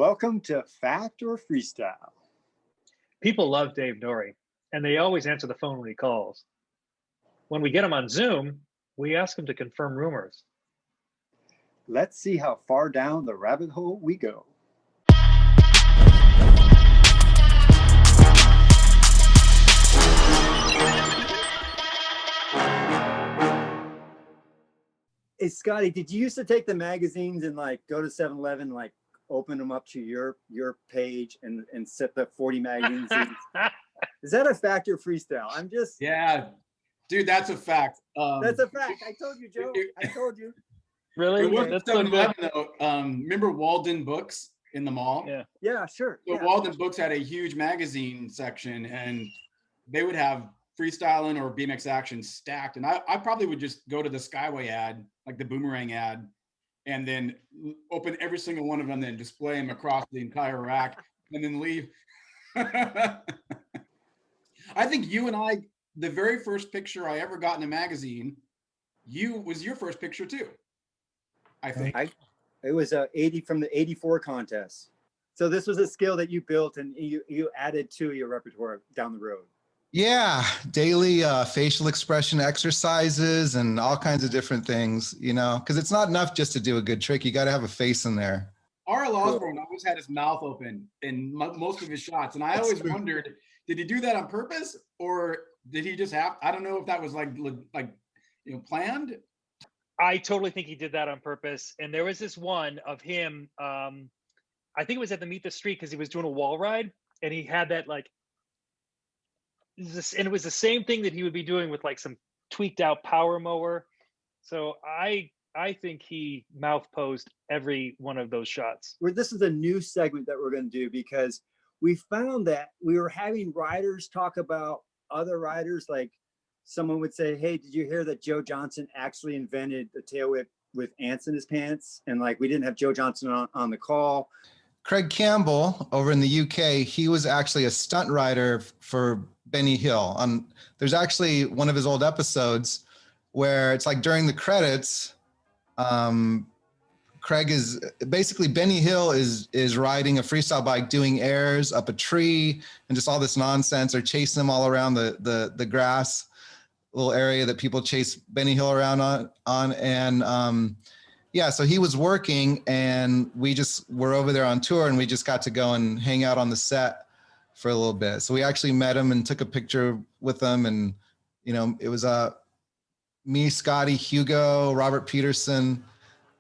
Welcome to Fact or Freestyle. People love Dave Nourie, and they always answer the phone when he calls. When we get him on Zoom, we ask him to confirm rumors. Let's see how far down the rabbit hole we go. Hey, Scotty, did you used to take the magazines and like go to 7-Eleven, like open them up to your page and set the 40 magazines? Is that a fact or freestyle? I'm just... Yeah, dude, that's a fact. That's a fact. I told you, Joe. I told you. Really? That's 7-Eleven, though. Remember Walden Books in the mall? Yeah, sure. So yeah. Walden Books had a huge magazine section, and they would have freestyling or BMX action stacked. And I probably would just go to the Skyway ad, like the boomerang ad, and then open every single one of them, then display them across the entire rack, and then leave. I think you and I, the very first picture I ever got in a magazine, was your first picture too. I think. It was 80 from the 84 contest. So this was a skill that you built and you added to your repertoire down the road. Yeah, daily facial expression exercises and all kinds of different things, you know, because it's not enough just to do a good trick. You got to have a face in there. R.L. Osborne always had his mouth open in most of his shots. And I always wondered, did he do that on purpose or did he just have, I don't know if that was like planned. I totally think he did that on purpose. And there was this one of him, I think it was at the Meet the Street because he was doing a wall ride and he had that like, and it was the same thing that he would be doing with like some tweaked out power mower. So I think he mouth posed every one of those shots. This is a new segment that we're going to do because we found that we were having riders talk about other riders. Like someone would say, hey, did you hear that Joe Johnson actually invented the tail whip with ants in his pants? And like, we didn't have Joe Johnson on the call. Craig Campbell over in the UK, he was actually a stunt rider for Benny Hill. There's actually one of his old episodes where it's like during the credits, Craig is basically, Benny Hill is riding a freestyle bike, doing airs up a tree and just all this nonsense. They're chasing him all around the grass, little area that people chase Benny Hill around on. And yeah, so he was working and we just were over there on tour and we just got to go and hang out on the set for a little bit. So we actually met him and took a picture with him. And, you know, it was me, Scotty, Hugo, Robert Peterson.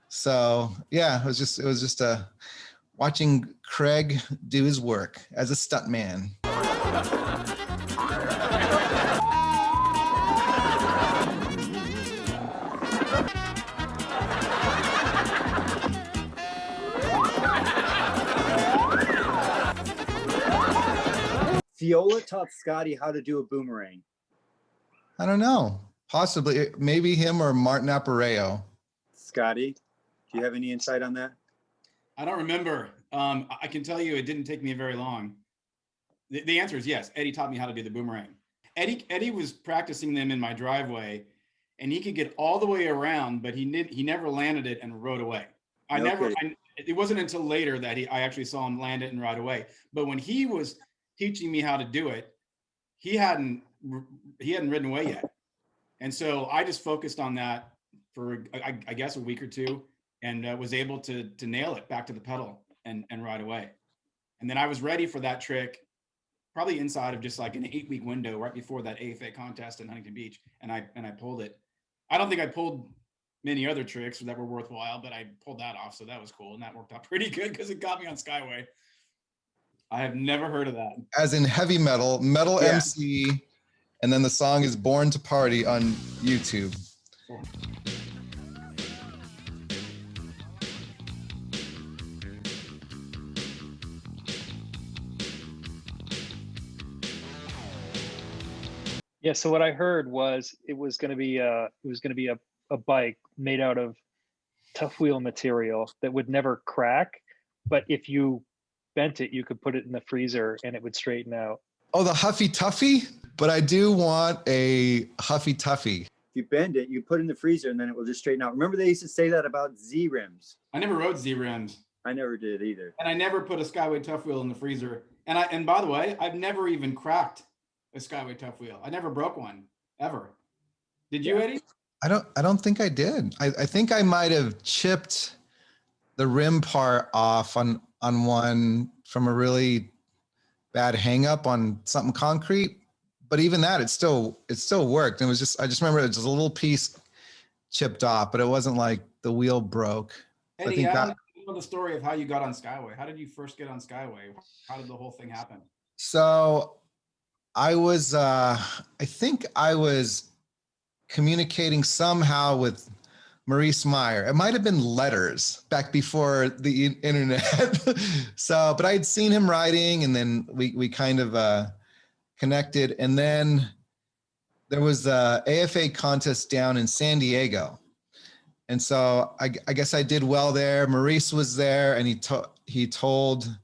So yeah, it was just watching Craig do his work as a stuntman. Fiola taught Scotty how to do a boomerang. I don't know. Possibly, maybe him or Martin Appareo. Scotty, do you have any insight on that? I don't remember. I can tell you it didn't take me very long. The answer is yes. Eddie taught me how to do the boomerang. Eddie was practicing them in my driveway and he could get all the way around, but he never landed it and rode away. It wasn't until later that I actually saw him land it and ride away. But when he was teaching me how to do it, he hadn't ridden away yet. And so I just focused on that for, I guess, a week or two and was able to nail it back to the pedal and ride away. And then I was ready for that trick, probably inside of just like an 8-week window right before that AFA contest in Huntington Beach. And I pulled it. I don't think I pulled many other tricks that were worthwhile, but I pulled that off. So that was cool. And that worked out pretty good because it got me on Skyway. I have never heard of that. As in heavy metal Yeah. MC, and then the song is Born to Party on YouTube. Yeah. So what I heard was it was going to be a bike made out of tough wheel material that would never crack, but if you bent it, you could put it in the freezer and it would straighten out. Oh, the Huffy Tuffy? But I do want a Huffy Tuffy. you bend it, you put it in the freezer, and then it will just straighten out. Remember they used to say that about Z rims. I never rode Z rims. I never did either. And I never put a Skyway Tough Wheel in the freezer. And by the way, I've never even cracked a Skyway Tough Wheel. I never broke one ever. Did you, Eddie? I don't think I did. I think I might have chipped the rim part off on one from a really bad hang up on something concrete. But even that, it still worked. And I just remember it was just a little piece chipped off, but it wasn't like the wheel broke. Eddie, I don't know the story of how you got on Skyway. How did you first get on Skyway? How did the whole thing happen? So I was, I think I was communicating somehow with Maurice Meyer. It might have been letters back before the internet. So, but I had seen him riding, and then we kind of connected. And then there was the AFA contest down in San Diego. And so I guess I did well there. Maurice was there, and he told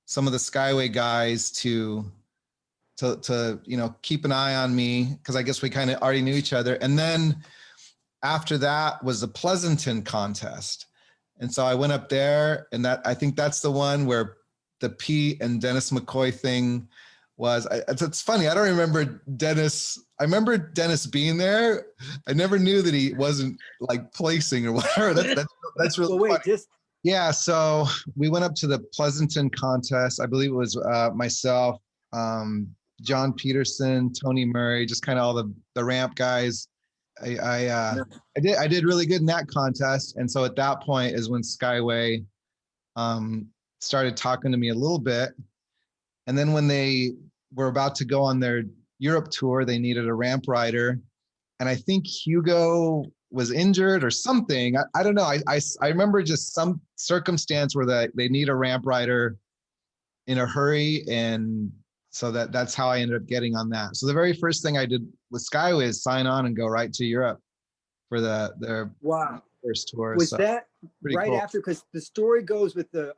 some of the Skyway guys to keep an eye on me, because I guess we kind of already knew each other. And then after that was the Pleasanton contest. And so I went up there, and I think that's the one where the Pete and Dennis McCoy thing was. It's funny, I don't remember Dennis. I remember Dennis being there. I never knew that he wasn't like placing or whatever. That's really funny. Yeah, so we went up to the Pleasanton contest. I believe it was myself, John Peterson, Tony Murray, just kind of all the ramp guys. I did really good in that contest, and so at that point is when Skyway started talking to me a little bit. And then when they were about to go on their Europe tour, they needed a ramp rider, and I think Hugo was injured or something. I don't know. I remember just some circumstance where they need a ramp rider in a hurry, and so that's how I ended up getting on that. So the very first thing I did with Skyway is sign on and go right to Europe for their first tour. Was that right cool. after? Because the story goes with the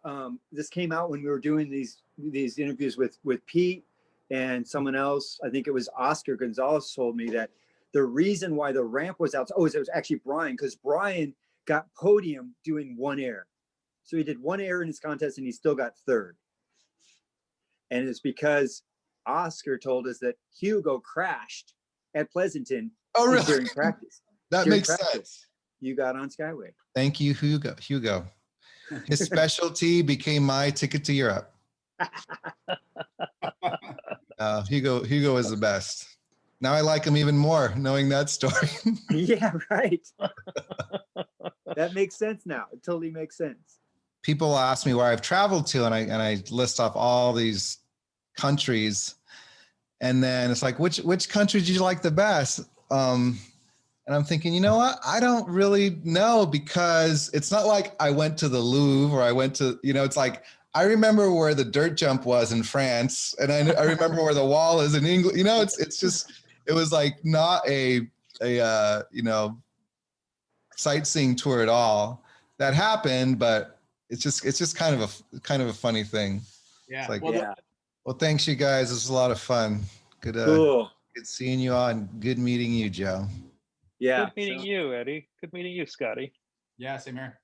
this came out when we were doing these interviews with Pete and someone else. I think it was Oscar Gonzalez told me that the reason why the ramp was out. Oh, it was actually Brian, because Brian got podium doing one air. So he did one air in his contest, and he still got third. And it's because Oscar told us that Hugo crashed at Pleasanton during practice. That makes sense. You got on Skyway. Thank you, Hugo. His specialty became my ticket to Europe. Hugo is the best. Now I like him even more, knowing that story. Yeah, right. That makes sense now. It totally makes sense. People ask me where I've traveled to, and I list off all these countries, and then it's like, which country did you like the best? And I'm thinking, you know what? I don't really know, because it's not like I went to the Louvre or I went to, it's like, I remember where the dirt jump was in France, and I remember where the wall is in England. It's just, it was like not a sightseeing tour at all. That happened, but it's just kind of a funny thing. Yeah. It's like, Yeah. Well, thanks you guys. This was a lot of fun. Good, Cool. good seeing you all, and good meeting you, Joe. Yeah. Good meeting you, Eddie. Good meeting you, Scotty. Yeah, same here.